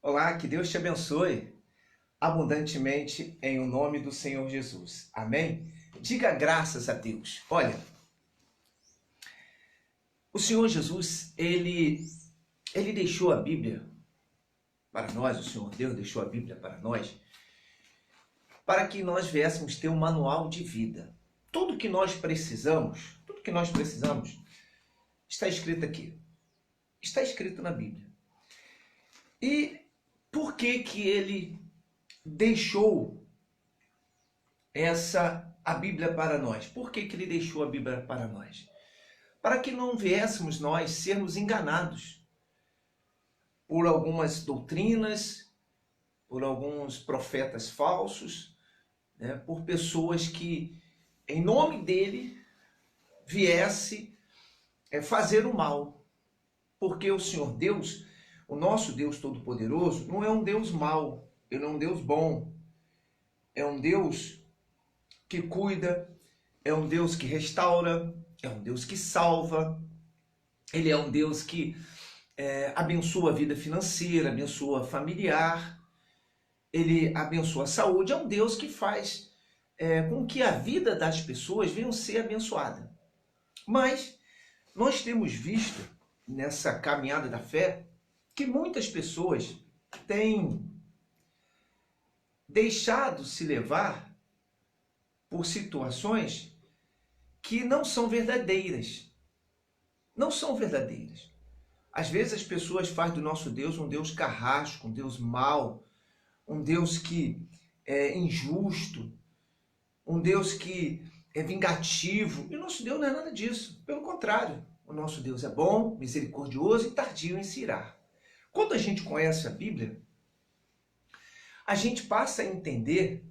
Olá, que Deus te abençoe abundantemente em o nome do Senhor Jesus. Amém? Diga graças a Deus. Olha, o Senhor Jesus, ele deixou a Bíblia para nós, o Senhor Deus deixou a Bíblia para nós, para que nós viéssemos ter um manual de vida. Tudo que nós precisamos está escrito aqui. Está escrito na Bíblia. E por que que ele deixou a Bíblia para nós? Por que que ele deixou a Bíblia para nós? Para que não viéssemos nós sermos enganados por algumas doutrinas, por alguns profetas falsos, né, por pessoas que, em nome dele, viesse fazer o mal. Porque o Senhor Deus, o nosso Deus Todo-Poderoso, não é um Deus mau, ele é um Deus bom, é um Deus que cuida, é um Deus que restaura, é um Deus que salva, ele é um Deus que abençoa a vida financeira, abençoa a familiar, ele abençoa a saúde, é um Deus que faz com que a vida das pessoas venha a ser abençoada. Mas nós temos visto nessa caminhada da fé que muitas pessoas têm deixado se levar por situações que não são verdadeiras. Não são verdadeiras. Às vezes as pessoas fazem do nosso Deus um Deus carrasco, um Deus mau, um Deus que é injusto, um Deus que é vingativo. E o nosso Deus não é nada disso. Pelo contrário, o nosso Deus é bom, misericordioso e tardio em se irar. Quando a gente conhece a Bíblia, a gente passa a entender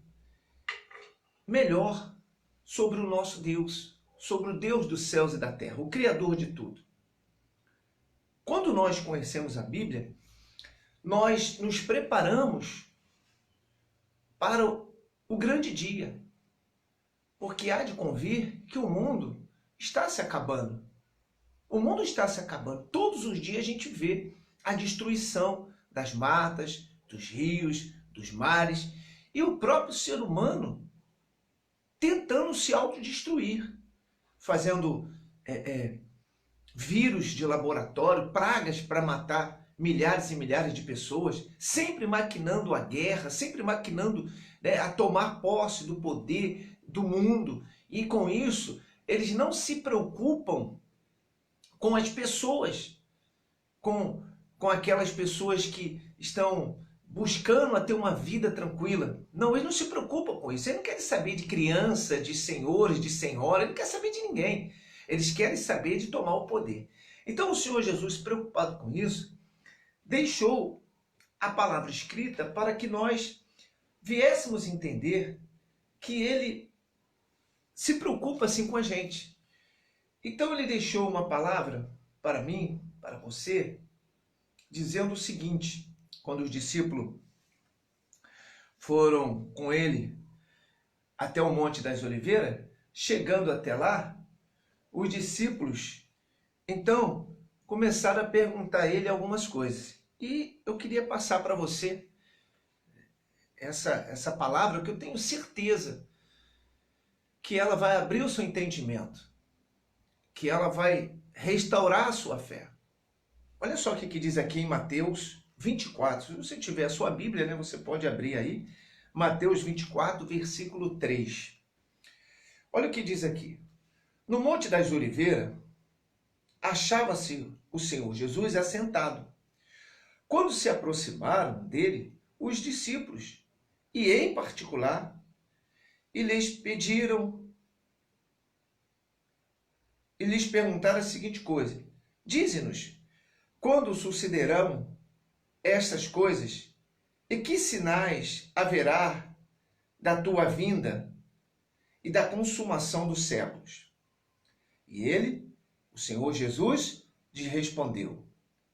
melhor sobre o nosso Deus, sobre o Deus dos céus e da terra, o Criador de tudo. Quando nós conhecemos a Bíblia, nós nos preparamos para o grande dia, porque há de convir que o mundo está se acabando. O mundo está se acabando. Todos os dias a gente vê a destruição das matas, dos rios, dos mares e o próprio ser humano tentando se autodestruir, fazendo vírus de laboratório, pragas para matar milhares e milhares de pessoas, sempre maquinando a guerra, sempre maquinando a tomar posse do poder do mundo. E com isso, eles não se preocupam com as pessoas, com aquelas pessoas que estão buscando a ter uma vida tranquila. Não, eles não se preocupam com isso. Eles não querem saber de criança, de senhores, de senhora, eles não querem saber de ninguém. Eles querem saber de tomar o poder. Então o Senhor Jesus, preocupado com isso, deixou a palavra escrita para que nós viéssemos entender que ele se preocupa assim com a gente. Então ele deixou uma palavra para mim, para você, dizendo o seguinte: quando os discípulos foram com ele até o Monte das Oliveiras, chegando até lá, os discípulos então começaram a perguntar a ele algumas coisas. E eu queria passar para você essa palavra, que eu tenho certeza que ela vai abrir o seu entendimento, que ela vai restaurar a sua fé. Olha só o que diz aqui em Mateus 24. Se você tiver a sua Bíblia, né, você pode abrir aí. Mateus 24, versículo 3. Olha o que diz aqui. No Monte das Oliveiras, achava-se o Senhor Jesus assentado. Quando se aproximaram dele, os discípulos, e em particular, e lhes perguntaram a seguinte coisa: dize-nos, quando sucederão estas coisas, e que sinais haverá da tua vinda e da consumação dos séculos? E ele, o Senhor Jesus, lhes respondeu: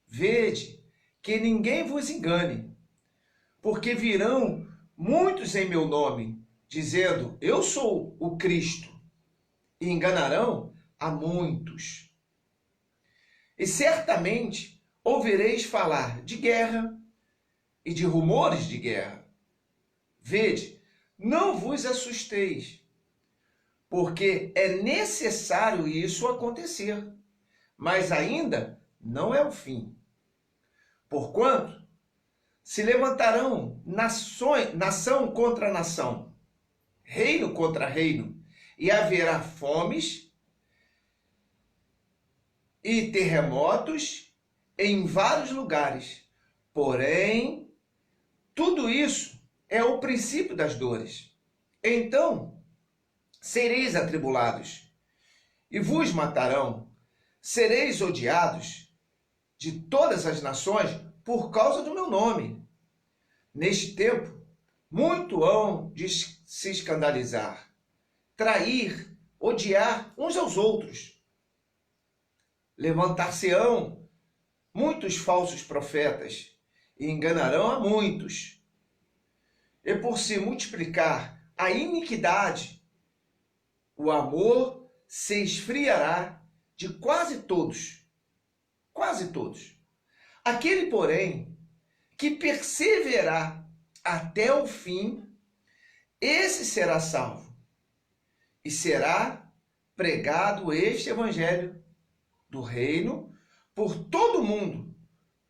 vede que ninguém vos engane, porque virão muitos em meu nome, dizendo, eu sou o Cristo, e enganarão a muitos. E certamente ouvireis falar de guerra e de rumores de guerra. Vede, não vos assusteis, porque é necessário isso acontecer, mas ainda não é o fim. Porquanto se levantarão nação contra nação, reino contra reino, e haverá fomes e terremotos em vários lugares. Porém, tudo isso é o princípio das dores. Então, sereis atribulados e vos matarão. Sereis odiados de todas as nações por causa do meu nome. Neste tempo, muito hão de se escandalizar, trair, odiar uns aos outros. Levantar-se-ão muitos falsos profetas e enganarão a muitos. E por se multiplicar a iniquidade, o amor se esfriará de quase todos. Quase todos. Aquele, porém, que perseverar até o fim, esse será salvo. E será pregado este evangelho do reino por todo o mundo,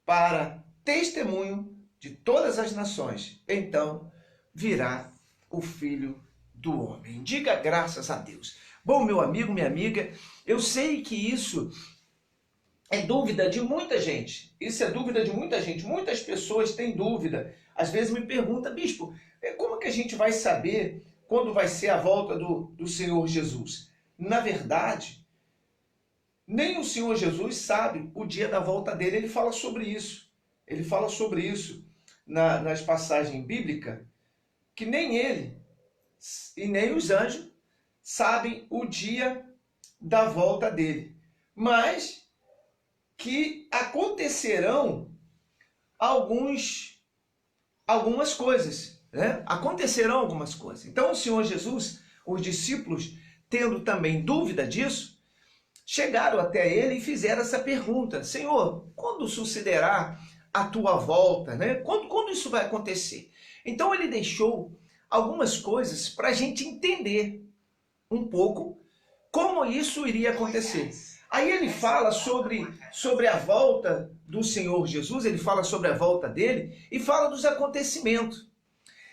para testemunho de todas as nações. Então virá o Filho do Homem. Diga graças a Deus. Bom, meu amigo, minha amiga, eu sei que isso é dúvida de muita gente. Isso é dúvida de muita gente. Muitas pessoas têm dúvida. Às vezes me perguntam, bispo, como que a gente vai saber quando vai ser a volta do Senhor Jesus? Na verdade, nem o Senhor Jesus sabe o dia da volta dele. Ele fala sobre isso. Ele fala sobre isso nas passagens bíblicas, que nem ele e nem os anjos sabem o dia da volta dele. Mas que acontecerão algumas coisas, né? Acontecerão algumas coisas. Então o Senhor Jesus, os discípulos, tendo também dúvida disso, chegaram até ele e fizeram essa pergunta: Senhor, quando sucederá a tua volta, né? Quando isso vai acontecer? Então ele deixou algumas coisas para a gente entender um pouco como isso iria acontecer. Aí ele fala sobre a volta do Senhor Jesus, ele fala sobre a volta dele e fala dos acontecimentos.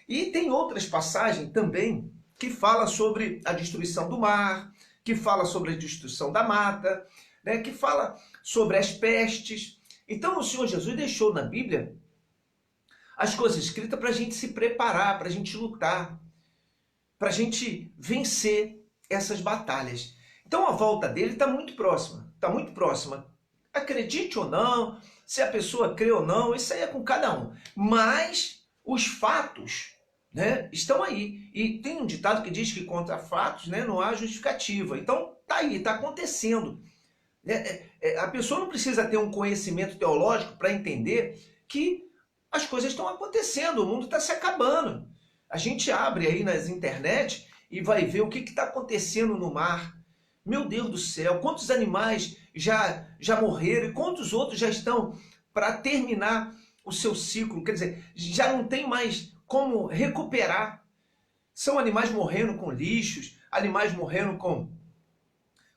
E tem outras passagens também que fala sobre a destruição do mar, que fala sobre a destruição da mata, né, que fala sobre as pestes. Então o Senhor Jesus deixou na Bíblia as coisas escritas para a gente se preparar, para a gente lutar, para a gente vencer essas batalhas. Então a volta dele está muito próxima, está muito próxima. Acredite ou não, se a pessoa crê ou não, isso aí é com cada um. Mas os fatos, né, estão aí. E tem um ditado que diz que contra fatos, né, não há justificativa. Então está aí, está acontecendo. A pessoa não precisa ter um conhecimento teológico para entender que as coisas estão acontecendo, o mundo está se acabando. A gente abre aí nas internet e vai ver o que está acontecendo no mar. Meu Deus do céu, quantos animais já morreram e quantos outros já estão para terminar o seu ciclo. Quer dizer, já não tem mais como recuperar. São animais morrendo com lixos, animais morrendo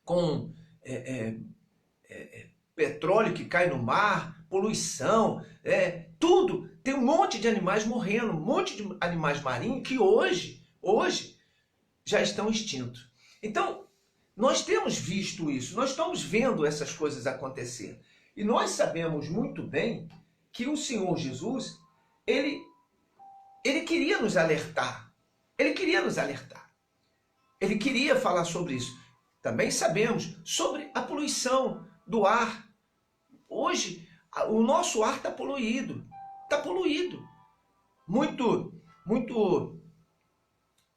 com petróleo que cai no mar, poluição, tudo. Tem um monte de animais morrendo, um monte de animais marinhos que hoje já estão extintos. Então, nós temos visto isso, nós estamos vendo essas coisas acontecer. E nós sabemos muito bem que o Senhor Jesus, ele queria nos alertar. Ele queria nos alertar. Ele queria falar sobre isso. Também sabemos sobre a poluição do ar. Hoje, o nosso ar está poluído. Está poluído. Muito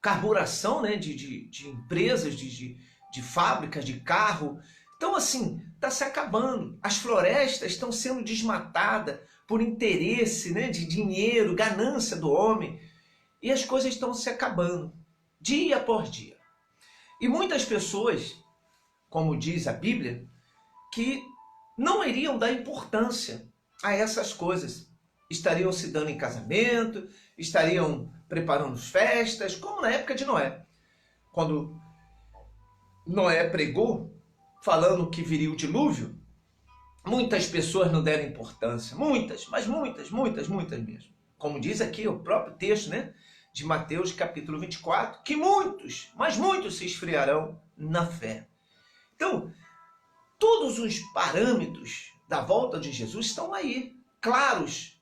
carburação, né, de empresas, de fábricas, de carro. Então, assim, está se acabando. As florestas estão sendo desmatadas por interesse, né, de dinheiro, ganância do homem. E as coisas estão se acabando, dia após dia. E muitas pessoas, como diz a Bíblia, que não iriam dar importância a essas coisas. estariam se dando em casamento, estariam preparando festas, como na época de Noé. Quando Noé pregou, falando que viria o dilúvio, muitas pessoas não deram importância. Muitas, mas muitas mesmo. Como diz aqui o próprio texto, né, de Mateus capítulo 24, que muitos, mas muitos se esfriarão na fé. Então, todos os parâmetros da volta de Jesus estão aí, claros.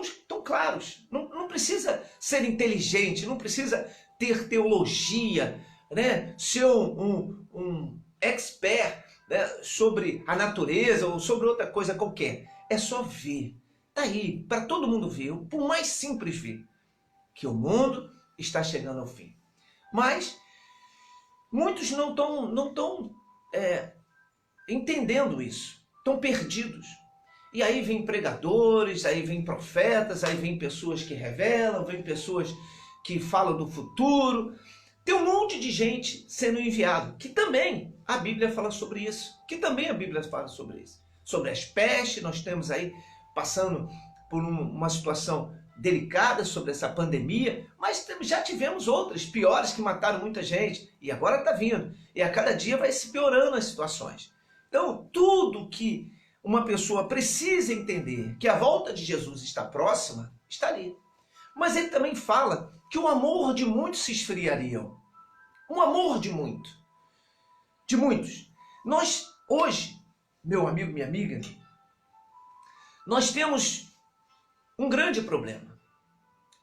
Estão claros. Não precisa ser inteligente, não precisa ter teologia, né? Ser um expert, né, sobre a natureza ou sobre outra coisa qualquer. É só ver. Está aí, para todo mundo ver, por mais simples ver, que o mundo está chegando ao fim. Mas muitos não estão entendendo isso. Estão perdidos. E aí vem pregadores, aí vem profetas, aí vem pessoas que revelam, vem pessoas que falam do futuro. Tem um monte de gente sendo enviado, que também a Bíblia fala sobre isso. Sobre as pestes, nós temos aí passando por uma situação delicada sobre essa pandemia, mas já tivemos outras piores que mataram muita gente. E agora está vindo. E a cada dia vai se piorando as situações. Então, tudo que uma pessoa precisa entender, que a volta de Jesus está próxima, está ali. Mas ele também fala que o amor de muitos se esfriaria. Um amor de muitos. Nós, hoje, meu amigo, minha amiga, nós temos um grande problema.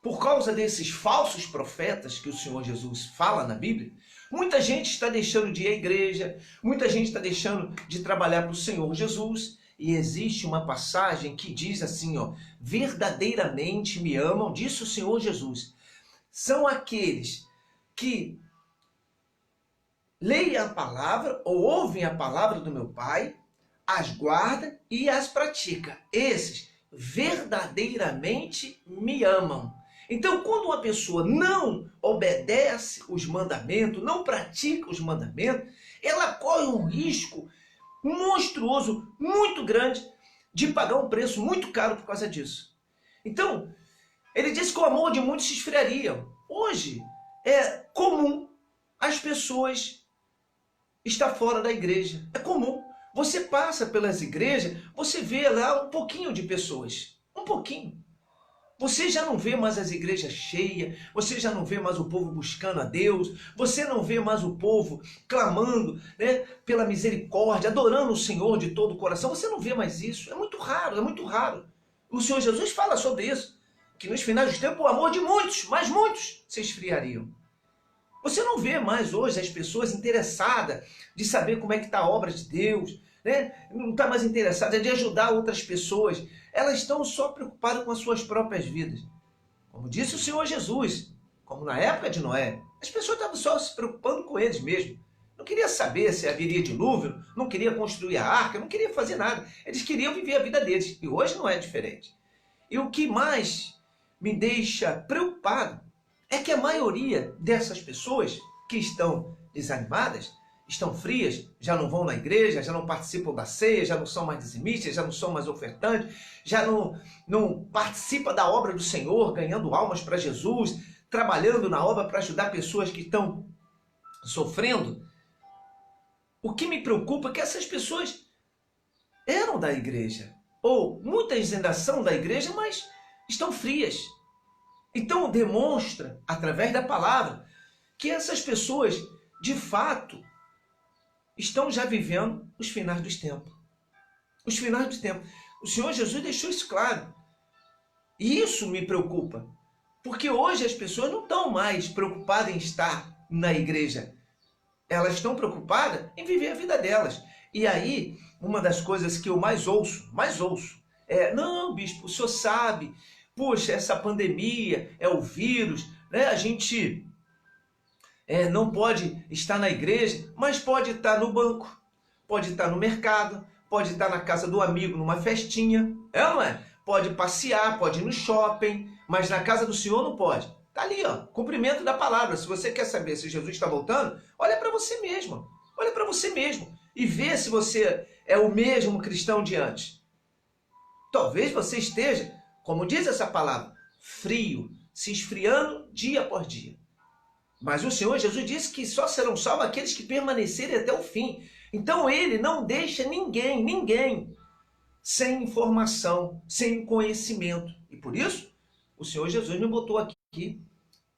Por causa desses falsos profetas que o Senhor Jesus fala na Bíblia, muita gente está deixando de ir à igreja, muita gente está deixando de trabalhar para o Senhor Jesus. E existe uma passagem que diz assim, ó, verdadeiramente me amam, disse o Senhor Jesus. São aqueles que leem a palavra ou ouvem a palavra do meu Pai, as guardam e as praticam. Esses verdadeiramente me amam. Então, quando uma pessoa não obedece os mandamentos, não pratica os mandamentos, ela corre um risco monstruoso, muito grande, de pagar um preço muito caro por causa disso. Então, ele disse que o amor de muitos se esfriaria. Hoje é comum as pessoas estar fora da igreja. É comum. Você passa pelas igrejas, você vê lá um pouquinho de pessoas. Um pouquinho. Você já não vê mais as igrejas cheias, você já não vê mais o povo buscando a Deus, você não vê mais o povo clamando, né, pela misericórdia, adorando o Senhor de todo o coração. Você não vê mais isso. É muito raro, é muito raro. O Senhor Jesus fala sobre isso, que nos finais dos tempos o amor de muitos, mas muitos, se esfriariam. Você não vê mais hoje as pessoas interessadas de saber como é que está a obra de Deus, né? Não está mais interessada de ajudar outras pessoas. Elas estão só preocupadas com as suas próprias vidas. Como disse o Senhor Jesus, como na época de Noé, as pessoas estavam só se preocupando com eles mesmos. Não queria saber se haveria dilúvio, não queria construir a arca, não queria fazer nada. Eles queriam viver a vida deles. E hoje não é diferente. E o que mais me deixa preocupado é que a maioria dessas pessoas que estão desanimadas, estão frias, já não vão na igreja, já não participam da ceia, já não são mais dizimistas, já não são mais ofertantes, já não participam da obra do Senhor, ganhando almas para Jesus, trabalhando na obra para ajudar pessoas que estão sofrendo. O que me preocupa é que essas pessoas eram da igreja, ou muitas ainda são da igreja, mas estão frias. Então demonstra, através da palavra, que essas pessoas, de fato, estão já vivendo os finais dos tempos. Os finais dos tempos. O Senhor Jesus deixou isso claro. E isso me preocupa. Porque hoje as pessoas não estão mais preocupadas em estar na igreja. Elas estão preocupadas em viver a vida delas. E aí, uma das coisas que eu mais ouço, é: não, bispo, o senhor sabe, puxa, essa pandemia, é o vírus, né? A gente não pode estar na igreja, mas pode estar no banco, pode estar no mercado, pode estar na casa do amigo, numa festinha, não é? Pode passear, pode ir no shopping, mas na casa do Senhor não pode. Está ali, ó, cumprimento da palavra. Se você quer saber se Jesus está voltando, olha para você mesmo, e vê se você é o mesmo cristão de antes. Talvez você esteja como diz essa palavra, frio, se esfriando dia após dia. Mas o Senhor Jesus disse que só serão salvos aqueles que permanecerem até o fim. Então ele não deixa ninguém sem informação, sem conhecimento. E por isso, o Senhor Jesus me botou aqui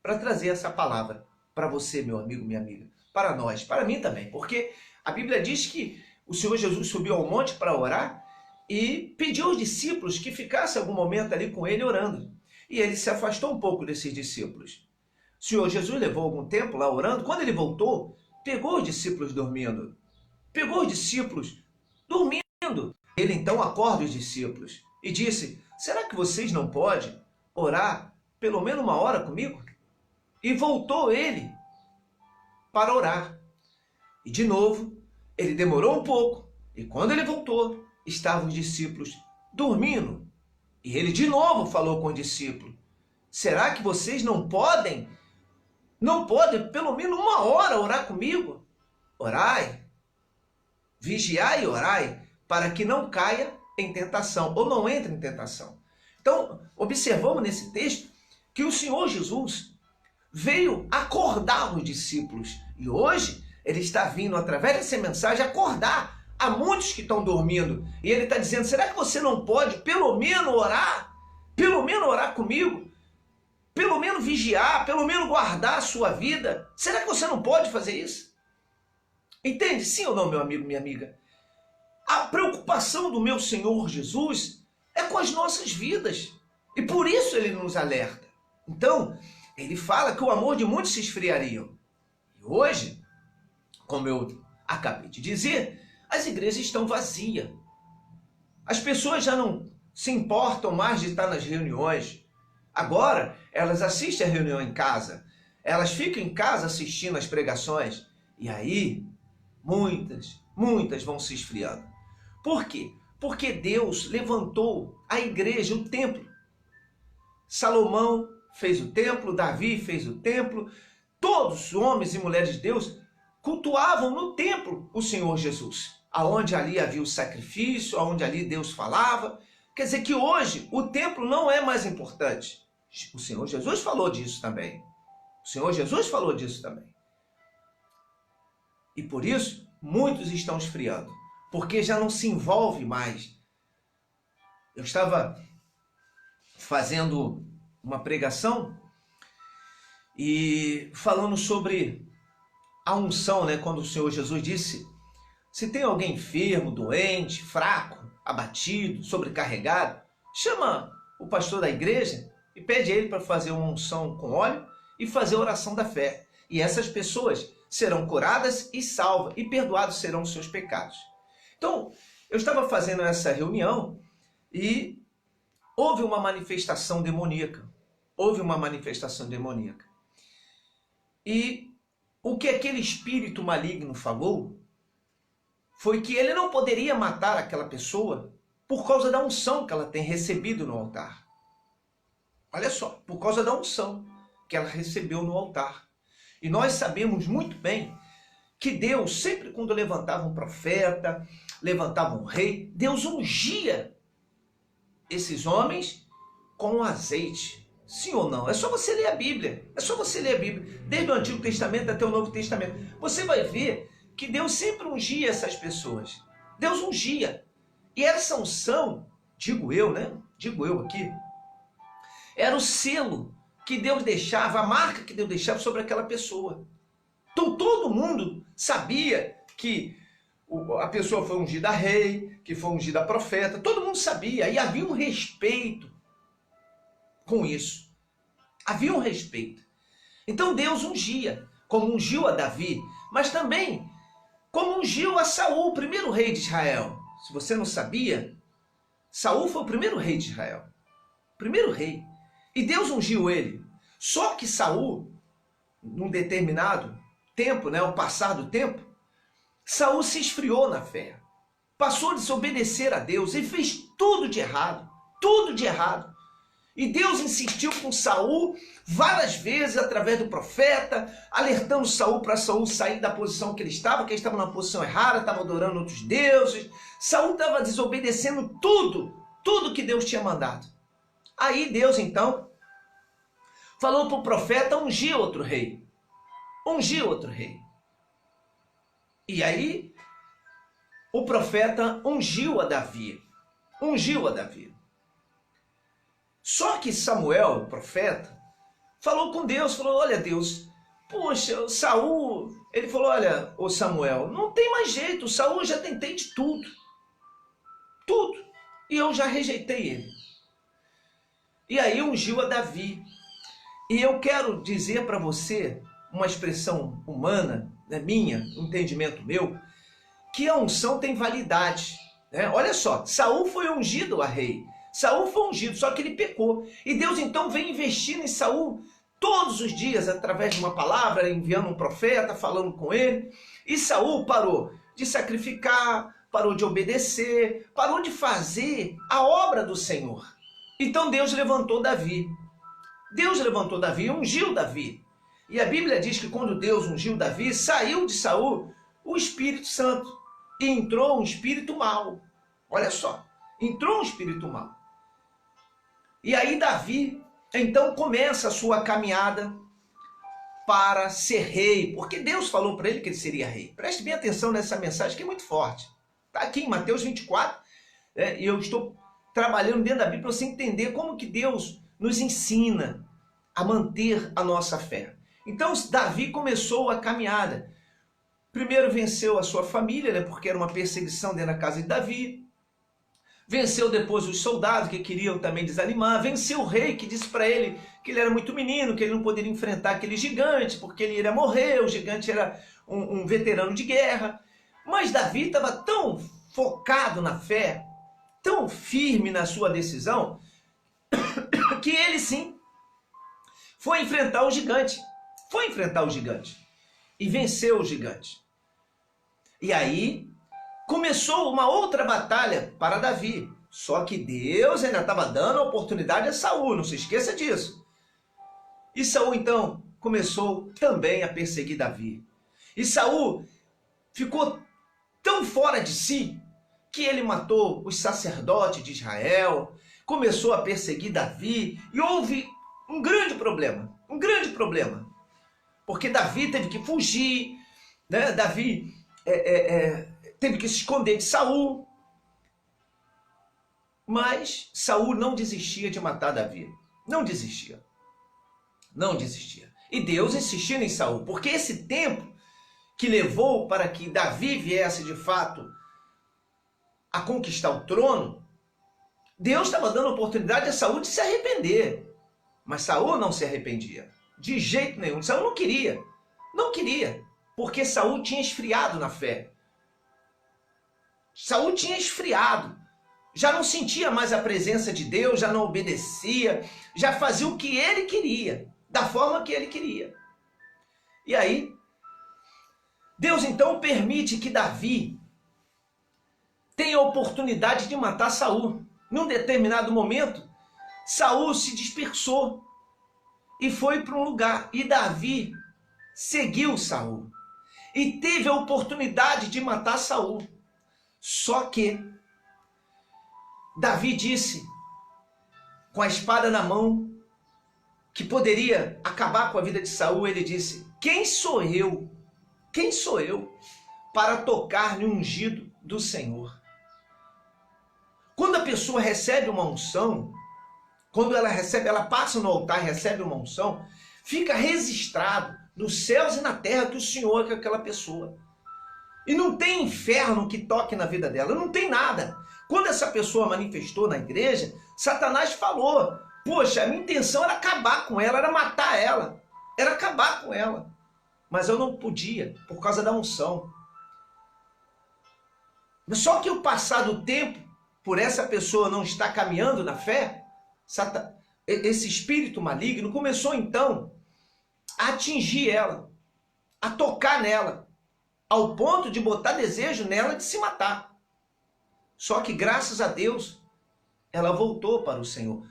para trazer essa palavra para você, meu amigo, minha amiga, para nós, para mim também. Porque a Bíblia diz que o Senhor Jesus subiu ao monte para orar e pediu aos discípulos que ficassem algum momento ali com ele orando. E ele se afastou um pouco desses discípulos. O Senhor Jesus levou algum tempo lá orando. Quando ele voltou, pegou os discípulos dormindo. Ele então acorda os discípulos e disse: será que vocês não podem orar pelo menos 1 hora comigo? E voltou ele para orar. E de novo, ele demorou um pouco. E quando ele voltou, estavam os discípulos dormindo. E ele de novo falou com os discípulos: será que vocês não podem pelo menos 1 hora orar comigo? Orai, vigiai e orai, para que não caia em tentação, ou não entre em tentação. Então, observamos nesse texto que o Senhor Jesus veio acordar os discípulos. E hoje, ele está vindo, através dessa mensagem, acordar a muitos que estão dormindo. E ele está dizendo: será que você não pode pelo menos orar? Pelo menos orar comigo? Pelo menos vigiar, pelo menos guardar a sua vida? Será que você não pode fazer isso? Entende? Sim ou não, meu amigo, minha amiga? A preocupação do meu Senhor Jesus é com as nossas vidas. E por isso ele nos alerta. Então, ele fala que o amor de muitos se esfriaria. E hoje, como eu acabei de dizer, as igrejas estão vazias. As pessoas já não se importam mais de estar nas reuniões. Agora, elas assistem a reunião em casa. Elas ficam em casa assistindo as pregações. E aí, muitas vão se esfriando. Por quê? Porque Deus levantou a igreja, o templo. Salomão fez o templo, Davi fez o templo. Todos os homens e mulheres de Deus cultuavam no templo o Senhor Jesus. Aonde ali havia o sacrifício, aonde ali Deus falava. Quer dizer que hoje o templo não é mais importante. O Senhor Jesus falou disso também. E por isso, muitos estão esfriando, porque já não se envolve mais. Eu estava fazendo uma pregação e falando sobre a unção, né? Quando o Senhor Jesus disse: se tem alguém enfermo, doente, fraco, abatido, sobrecarregado, chama o pastor da igreja e pede a ele para fazer uma unção com óleo e fazer a oração da fé. E essas pessoas serão curadas e salvas, e perdoados serão os seus pecados. Então, eu estava fazendo essa reunião e houve uma manifestação demoníaca. E o que aquele espírito maligno falou foi que ele não poderia matar aquela pessoa por causa da unção que ela tem recebido no altar. Olha só, por causa da unção que ela recebeu no altar. E nós sabemos muito bem que Deus, sempre quando levantava um profeta, levantava um rei, Deus ungia esses homens com azeite. Sim ou não? É só você ler a Bíblia. Desde o Antigo Testamento até o Novo Testamento. Você vai ver que Deus sempre ungia essas pessoas. Deus ungia. E essa unção, digo eu aqui, era o selo que Deus deixava, a marca que Deus deixava sobre aquela pessoa. Então todo mundo sabia que a pessoa foi ungida rei, que foi ungida profeta, todo mundo sabia, e havia um respeito com isso. Havia um respeito. Então Deus ungia, como ungiu a Davi, mas também como ungiu a Saul, o primeiro rei de Israel. Se você não sabia, Saul foi o primeiro rei de Israel. Primeiro rei. E Deus ungiu ele. Só que Saul, num determinado tempo, ao passar do tempo, Saul se esfriou na fé. Passou a desobedecer a Deus e fez tudo de errado. E Deus insistiu com Saul várias vezes através do profeta, alertando Saul para Saul sair da posição que ele estava numa posição errada, estava adorando outros deuses. Saul estava desobedecendo tudo que Deus tinha mandado. Aí Deus então falou para o profeta ungir outro rei. Ungir outro rei. E aí o profeta ungiu a Davi. Ungiu a Davi. Só que Samuel, o profeta, falou com Deus, falou, olha Deus, poxa, Saul, ele falou, olha, ô Samuel, não tem mais jeito, Saul já tentei de tudo. Tudo. E eu já rejeitei ele. E aí ungiu a Davi. E eu quero dizer para você, uma expressão humana, né, minha, um entendimento meu, que a unção tem validade. Né? Olha só, Saul foi ungido a rei. Saul foi ungido, só que ele pecou. E Deus então vem investindo em Saul todos os dias, através de uma palavra, enviando um profeta, falando com ele. E Saul parou de sacrificar, parou de obedecer, parou de fazer a obra do Senhor. Então Deus levantou Davi. Deus levantou Davi e ungiu Davi. E a Bíblia diz que quando Deus ungiu Davi, saiu de Saul o Espírito Santo e entrou um espírito mau. Olha só, entrou um espírito mau. E aí Davi, então, começa a sua caminhada para ser rei, porque Deus falou para ele que ele seria rei. Preste bem atenção nessa mensagem que é muito forte. Está aqui em Mateus 24, e eu estou trabalhando dentro da Bíblia para você entender como que Deus nos ensina a manter a nossa fé. Então, Davi começou a caminhada. Primeiro venceu a sua família, né, porque era uma perseguição dentro da casa de Davi. Venceu depois os soldados que queriam também desanimar. Venceu o rei que disse para ele que ele era muito menino, que ele não poderia enfrentar aquele gigante, porque ele iria morrer, o gigante era um veterano de guerra. Mas Davi estava tão focado na fé, tão firme na sua decisão, que ele sim foi enfrentar o gigante. Foi enfrentar o gigante. E venceu o gigante. E aí começou uma outra batalha para Davi. Só que Deus ainda estava dando a oportunidade a Saul, não se esqueça disso. E Saul então começou também a perseguir Davi. E Saul ficou tão fora de si que ele matou os sacerdotes de Israel, começou a perseguir Davi e houve um grande problema, porque Davi teve que fugir, né? Davi teve que se esconder de Saul, mas Saul não desistia de matar Davi, não desistia. E Deus insistia em Saul, porque esse tempo que levou para que Davi viesse de fato a conquistar o trono, Deus estava dando oportunidade a Saul de se arrepender. Mas Saul não se arrependia, de jeito nenhum. Saul não queria, porque Saul tinha esfriado na fé. Saul tinha esfriado, já não sentia mais a presença de Deus, já não obedecia, já fazia o que ele queria, da forma que ele queria. E aí, Deus então permite que Davi tenha a oportunidade de matar Saul. Num determinado momento, Saul se dispersou e foi para um lugar. E Davi seguiu Saul e teve a oportunidade de matar Saul. Só que Davi disse, com a espada na mão, que poderia acabar com a vida de Saul, ele disse: quem sou eu para tocar no ungido do Senhor? Quando a pessoa recebe uma unção, quando ela passa no altar e recebe uma unção, fica registrado nos céus e na terra que o Senhor é com aquela pessoa. E não tem inferno que toque na vida dela, não tem nada. Quando essa pessoa manifestou na igreja, Satanás falou: poxa, a minha intenção era acabar com ela, era matar ela, era acabar com ela. Mas eu não podia, por causa da unção. Só que o passar do tempo, por essa pessoa não estar caminhando na fé, esse espírito maligno começou então a atingir ela, a tocar nela, ao ponto de botar desejo nela de se matar. Só que graças a Deus, ela voltou para o Senhor.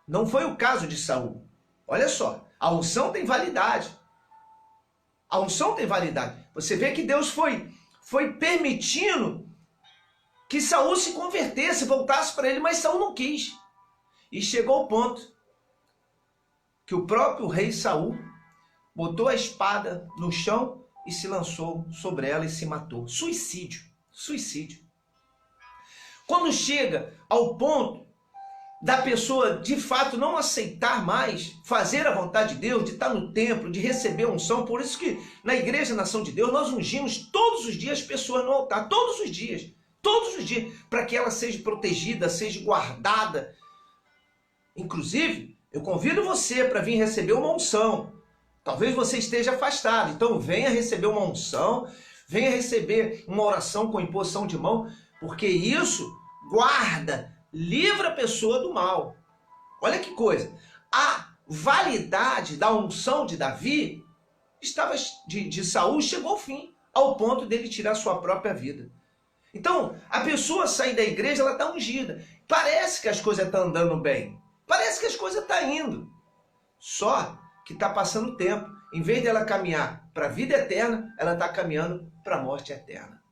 Não foi o caso de Saul. Olha só, a unção tem validade. A unção tem validade. Você vê que Deus foi permitindo que Saul se convertesse, voltasse para ele, mas Saul não quis. E chegou ao ponto que o próprio rei Saul botou a espada no chão e se lançou sobre ela e se matou. Suicídio. Suicídio. Quando chega ao ponto da pessoa de fato não aceitar mais fazer a vontade de Deus, de estar no templo, de receber a unção, por isso que na Igreja Nação de Deus nós ungimos todos os dias as pessoas no altar, todos os dias, para que ela seja protegida, seja guardada. Inclusive, eu convido você para vir receber uma unção. Talvez você esteja afastado, então venha receber uma unção, venha receber uma oração com imposição de mão, porque isso guarda, livra a pessoa do mal. Olha que coisa. A validade da unção de Davi de Saul chegou ao fim, ao ponto dele tirar sua própria vida. Então, a pessoa sair da igreja, ela está ungida. Parece que as coisas estão andando bem. Parece que as coisas estão indo. Só que está passando tempo. Em vez dela caminhar para a vida eterna, ela está caminhando para a morte eterna.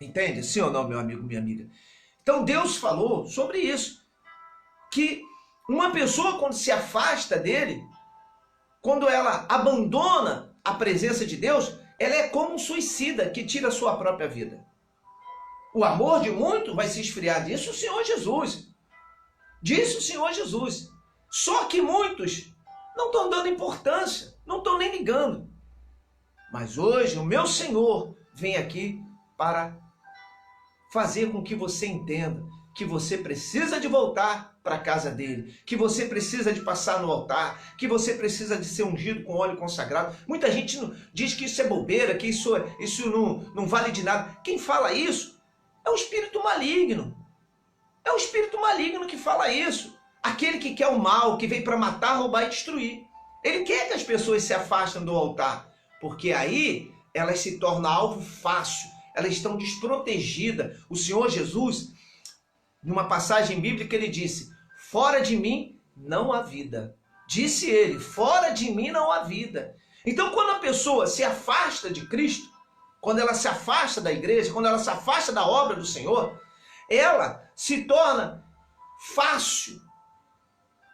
Entende? Sim ou não, meu amigo, minha amiga? Então Deus falou sobre isso, que uma pessoa quando se afasta dele, quando ela abandona a presença de Deus, ela é como um suicida que tira a sua própria vida. O amor de muito vai se esfriar, disse o Senhor Jesus. Disse o Senhor Jesus. Só que muitos não estão dando importância, não estão nem ligando. Mas hoje o meu Senhor vem aqui para fazer com que você entenda que você precisa de voltar para a casa dele, que você precisa de passar no altar, que você precisa de ser ungido com óleo consagrado. Muita gente diz que isso é bobeira, que isso não vale de nada. Quem fala isso é um espírito maligno. É um espírito maligno que fala isso. Aquele que quer o mal, que veio para matar, roubar e destruir. Ele quer que as pessoas se afastem do altar, porque aí elas se tornam alvo fácil. Elas estão desprotegidas. O Senhor Jesus, numa passagem bíblica, ele disse: fora de mim não há vida. Disse ele, fora de mim não há vida. Então, quando a pessoa se afasta de Cristo, quando ela se afasta da igreja, quando ela se afasta da obra do Senhor, ela se torna fácil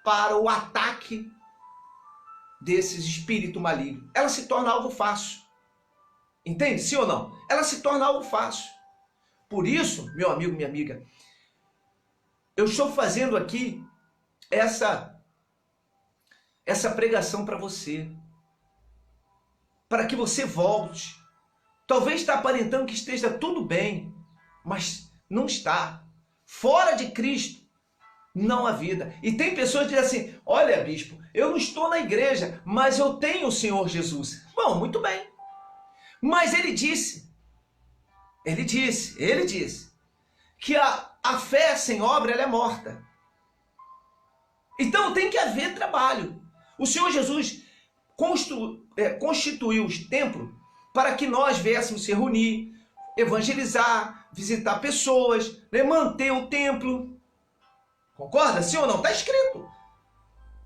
para o ataque desses espíritos malignos. Ela se torna algo fácil. Entende? Sim ou não? Ela se torna algo fácil. Por isso, meu amigo, minha amiga, eu estou fazendo aqui essa pregação para você. Para que você volte. Talvez está aparentando que esteja tudo bem, mas não está. Fora de Cristo não há vida. E tem pessoas que dizem assim: olha, bispo, eu não estou na igreja, mas eu tenho o Senhor Jesus. Bom, muito bem. Mas ele disse que a fé sem obra ela é morta. Então tem que haver trabalho. O Senhor Jesus constituiu os templos para que nós viéssemos se reunir, evangelizar, visitar pessoas, manter o templo. Concorda? Sim ou não? Está escrito.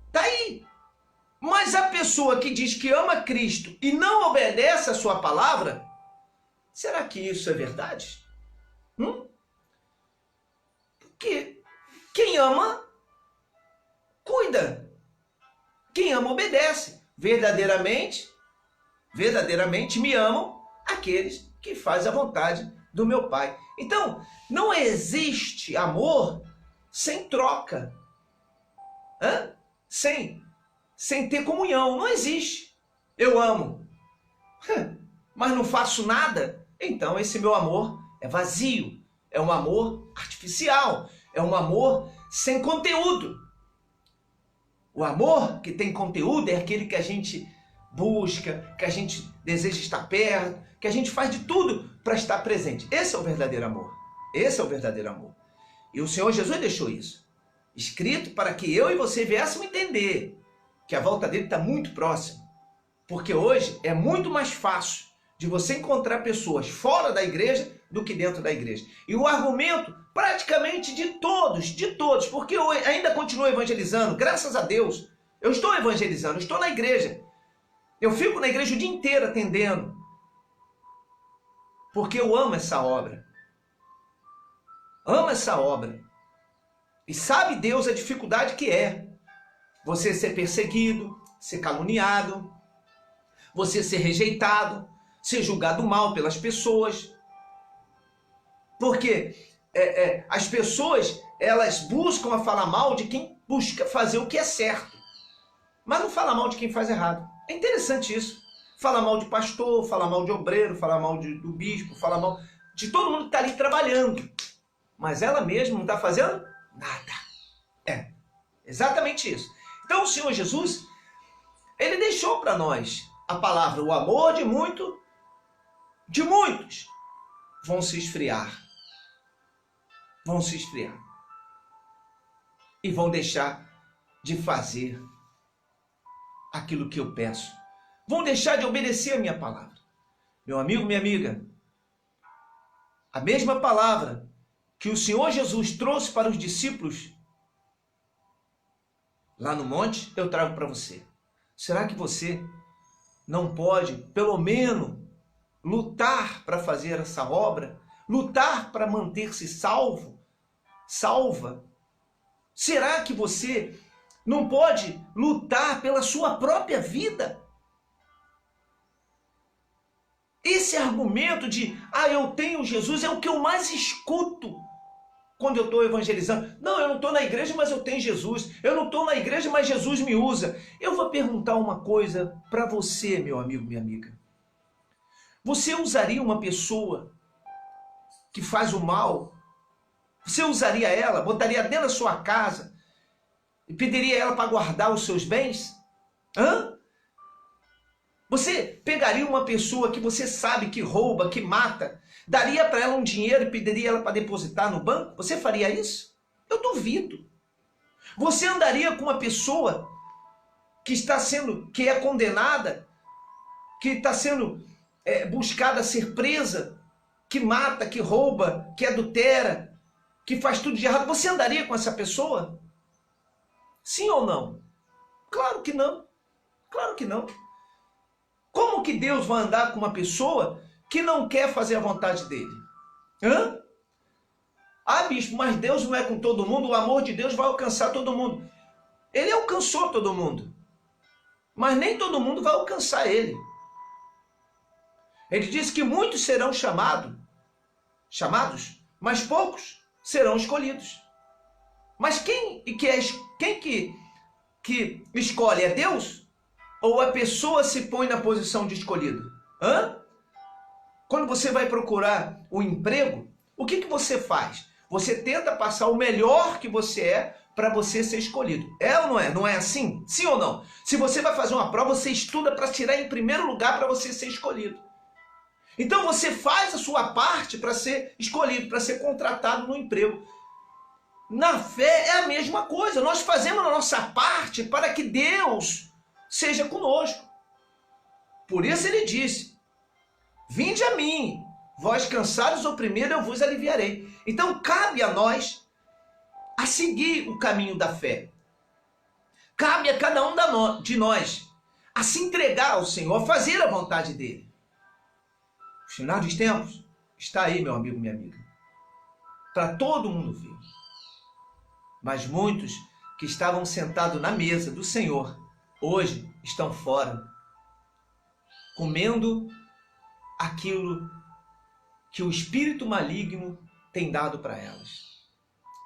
Está aí. Mas a pessoa que diz que ama Cristo e não obedece a sua palavra, será que isso é verdade? Porque quem ama, cuida. Quem ama, obedece. Verdadeiramente me amam aqueles que fazem a vontade do meu Pai. Então, não existe amor sem troca. Sem ter comunhão. Não existe. Eu amo, mas não faço nada. Então esse meu amor é vazio. É um amor artificial. É um amor sem conteúdo. O amor que tem conteúdo é aquele que a gente busca, que a gente deseja estar perto, que a gente faz de tudo para estar presente. Esse é o verdadeiro amor. Esse é o verdadeiro amor. E o Senhor Jesus deixou isso escrito para que eu e você viéssemos entender que a volta dele está muito próxima. Porque hoje é muito mais fácil de você encontrar pessoas fora da igreja do que dentro da igreja. E o argumento praticamente de todos, porque eu ainda continuo evangelizando, graças a Deus. Eu estou evangelizando, eu estou na igreja. Eu fico na igreja o dia inteiro atendendo. Porque eu amo essa obra. Amo essa obra. E sabe Deus a dificuldade que é você ser perseguido, ser caluniado, você ser rejeitado, ser julgado mal pelas pessoas. Porque as pessoas, elas buscam a falar mal de quem busca fazer o que é certo, mas não fala mal de quem faz errado. É interessante isso. Fala mal de pastor, fala mal de obreiro, fala mal do bispo, fala mal de todo mundo que está ali trabalhando. Mas ela mesma não está fazendo nada. É, exatamente isso. Então o Senhor Jesus, ele deixou para nós a palavra, o amor de muitos vão se esfriar. Vão se esfriar. E vão deixar de fazer aquilo que eu peço. Vão deixar de obedecer a minha palavra. Meu amigo, minha amiga, a mesma palavra que o Senhor Jesus trouxe para os discípulos lá no monte, eu trago para você. Será que você não pode, pelo menos, lutar para fazer essa obra? Lutar para manter-se salvo? Salva? Será que você não pode lutar pela sua própria vida? Esse argumento de, eu tenho Jesus, é o que eu mais escuto quando eu estou evangelizando. Não, eu não estou na igreja, mas eu tenho Jesus. Eu não estou na igreja, mas Jesus me usa. Eu vou perguntar uma coisa para você, meu amigo, minha amiga. Você usaria uma pessoa que faz o mal? Você usaria ela, botaria dentro da sua casa e pediria ela para guardar os seus bens? Você pegaria uma pessoa que você sabe que rouba, que mata, daria para ela um dinheiro e pediria ela para depositar no banco? Você faria isso? Eu duvido. Você andaria com uma pessoa que é condenada, que está sendo buscada a ser presa, que mata, que rouba, que adultera, que faz tudo de errado? Você andaria com essa pessoa? Sim ou não? Claro que não. Claro que não. Como que Deus vai andar com uma pessoa que não quer fazer a vontade dele? Bispo, mas Deus não é com todo mundo, o amor de Deus vai alcançar todo mundo. Ele alcançou todo mundo, mas nem todo mundo vai alcançar ele. Ele disse que muitos serão chamados, mas poucos serão escolhidos. Mas quem que escolhe? É Deus? Ou a pessoa se põe na posição de escolhido? Quando você vai procurar um emprego, o que você faz? Você tenta passar o melhor que você é para você ser escolhido. É ou não é? Não é assim? Sim ou não? Se você vai fazer uma prova, você estuda para tirar em primeiro lugar para você ser escolhido. Então você faz a sua parte para ser escolhido, para ser contratado no emprego. Na fé é a mesma coisa. Nós fazemos a nossa parte para que Deus seja conosco. Por isso ele disse: vinde a mim, vós cansados oprimidos, eu vos aliviarei. Então cabe a nós a seguir o caminho da fé. Cabe a cada um de nós a se entregar ao Senhor, a fazer a vontade dele. O final dos tempos está aí, meu amigo, minha amiga, para todo mundo ver. Mas muitos que estavam sentados na mesa do Senhor hoje estão fora, comendo aquilo que o espírito maligno tem dado para elas.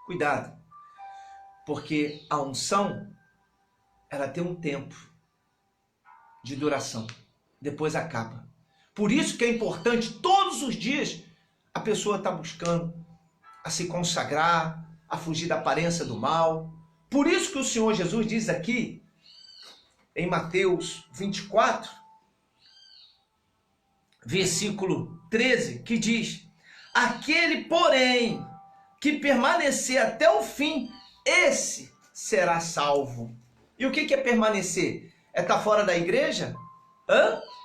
Cuidado, porque a unção, ela tem um tempo de duração, depois acaba. Por isso que é importante, todos os dias, a pessoa está buscando a se consagrar, a fugir da aparência do mal. Por isso que o Senhor Jesus diz aqui, em Mateus 24, versículo 13, que diz: aquele, porém, que permanecer até o fim, esse será salvo. E o que é permanecer? É estar fora da igreja?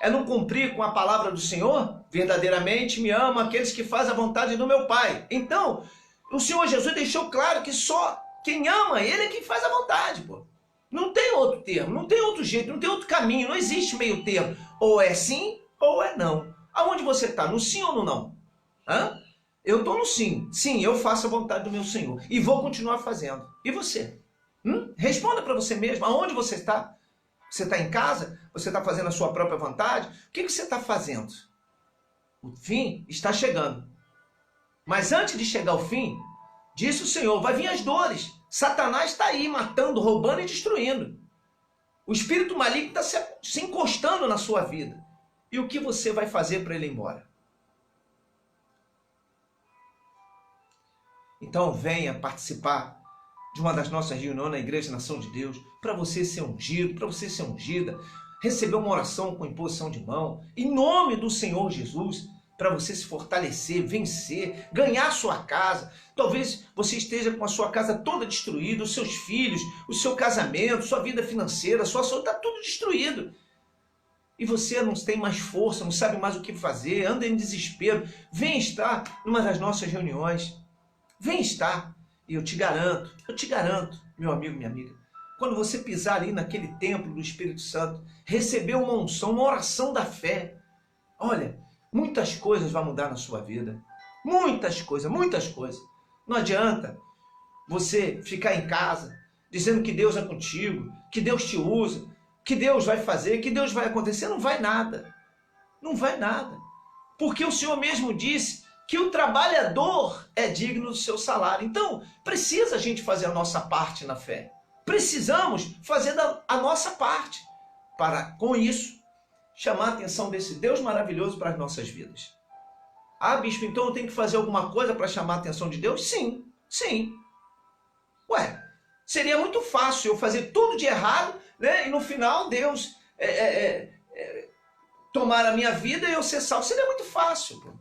É não cumprir com a palavra do Senhor? Verdadeiramente me ama aqueles que fazem a vontade do meu Pai. Então, o Senhor Jesus deixou claro que só quem ama Ele é quem faz a vontade, pô. Não tem outro termo, não tem outro jeito, não tem outro caminho, não existe meio termo. Ou é sim, ou é não. Aonde você está? No sim ou no não? Eu estou no sim. Sim, eu faço a vontade do meu Senhor. E vou continuar fazendo. E você? Responda para você mesmo. Aonde você está? Você está em casa? Você está fazendo a sua própria vontade? O que você está fazendo? O fim está chegando. Mas antes de chegar ao fim, disse o Senhor, vai vir as dores. Satanás está aí matando, roubando e destruindo. O espírito maligno está se encostando na sua vida. E o que você vai fazer para ele ir embora? Então venha participar de uma das nossas reuniões na Igreja Nação de Deus, para você ser ungido, para você ser ungida, receber uma oração com imposição de mão, em nome do Senhor Jesus, para você se fortalecer, vencer, ganhar sua casa. Talvez você esteja com a sua casa toda destruída, os seus filhos, o seu casamento, sua vida financeira, sua saúde, está tudo destruído. E você não tem mais força, não sabe mais o que fazer, anda em desespero. Vem estar numa das nossas reuniões. Vem estar. E eu te garanto, meu amigo, minha amiga, quando você pisar ali naquele templo do Espírito Santo, receber uma unção, uma oração da fé, olha, muitas coisas vão mudar na sua vida. Muitas coisas, muitas coisas. Não adianta você ficar em casa dizendo que Deus é contigo, que Deus te usa, que Deus vai fazer, que Deus vai acontecer. Não vai nada. Não vai nada. Porque o Senhor mesmo disse que o trabalhador é digno do seu salário. Então, precisa a gente fazer a nossa parte na fé. Precisamos fazer a nossa parte para, com isso, chamar a atenção desse Deus maravilhoso para as nossas vidas. Ah, bispo, então eu tenho que fazer alguma coisa para chamar a atenção de Deus? Sim, sim. Ué, seria muito fácil eu fazer tudo de errado, né? E no final Deus tomar a minha vida e eu ser salvo. Seria muito fácil, pô.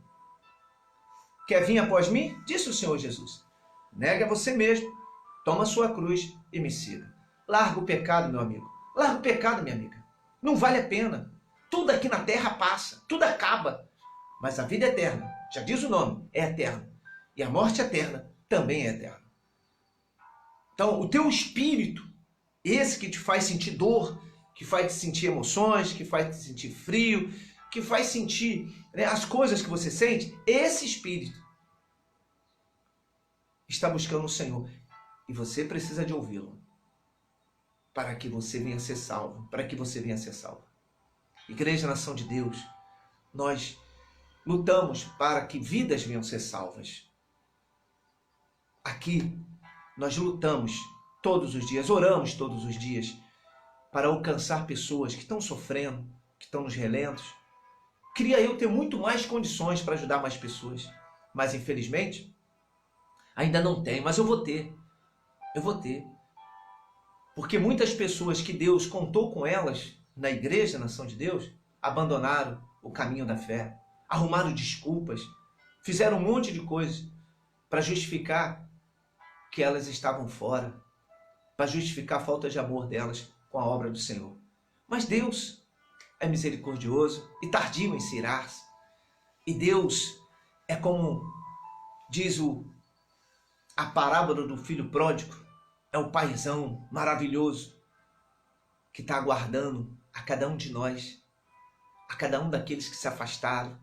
Quer vir após mim? Disse o Senhor Jesus. Nega a você mesmo, toma a sua cruz e me siga. Larga o pecado, meu amigo. Larga o pecado, minha amiga. Não vale a pena. Tudo aqui na terra passa, tudo acaba. Mas a vida eterna, já diz o nome, é eterna. E a morte eterna também é eterna. Então, o teu espírito, esse que te faz sentir dor, que faz te sentir emoções, que faz te sentir frio, que faz sentir, né, as coisas que você sente, esse espírito está buscando o Senhor. E você precisa de ouvi-lo para que você venha ser salvo, para que você venha ser salvo. Igreja Nação de Deus, nós lutamos para que vidas venham ser salvas. Aqui nós lutamos todos os dias, oramos todos os dias para alcançar pessoas que estão sofrendo, que estão nos relentos. Queria eu ter muito mais condições para ajudar mais pessoas, mas infelizmente ainda não tenho, mas eu vou ter. Eu vou ter. Porque muitas pessoas que Deus contou com elas na Igreja Nação de Deus abandonaram o caminho da fé, arrumaram desculpas, fizeram um monte de coisas para justificar que elas estavam fora, para justificar a falta de amor delas com a obra do Senhor. Mas Deus é misericordioso e tardio em se irar-se. E Deus é como diz a parábola do filho pródigo, é o paizão maravilhoso que está aguardando a cada um de nós, a cada um daqueles que se afastaram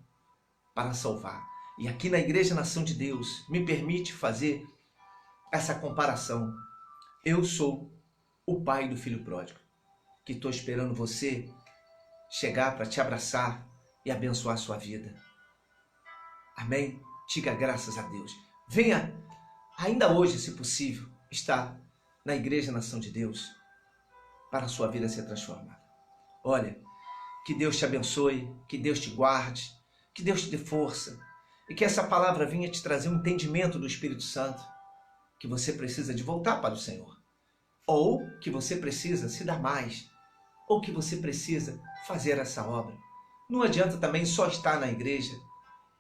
para salvar. E aqui na Igreja Nação de Deus, me permite fazer essa comparação. Eu sou o pai do filho pródigo, que estou esperando você chegar para te abraçar e abençoar a sua vida. Amém? Diga graças a Deus. Venha, ainda hoje, se possível, estar na Igreja Nação de Deus para a sua vida ser transformada. Olha, que Deus te abençoe, que Deus te guarde, que Deus te dê força e que essa palavra venha te trazer um entendimento do Espírito Santo, que você precisa de voltar para o Senhor, ou que você precisa se dar mais, ou que você precisa fazer essa obra. Não adianta também só estar na igreja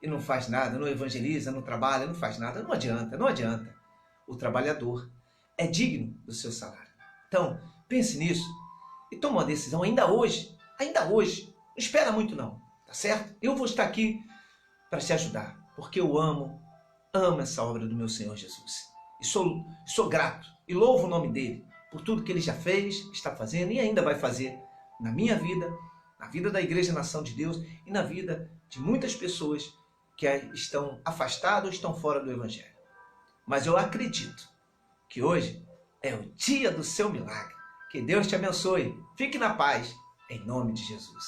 e não faz nada, não evangeliza, não trabalha, não faz nada. Não adianta, não adianta. O trabalhador é digno do seu salário. Então, pense nisso e toma uma decisão ainda hoje. Não espera muito não, tá certo? Eu vou estar aqui para te ajudar, porque eu amo essa obra do meu Senhor Jesus. E sou grato e louvo o nome dele por tudo que ele já fez, está fazendo e ainda vai fazer na minha vida, na vida da Igreja Nação de Deus e na vida de muitas pessoas que estão afastados ou estão fora do Evangelho. Mas eu acredito que hoje é o dia do seu milagre. Que Deus te abençoe. Fique na paz, em nome de Jesus.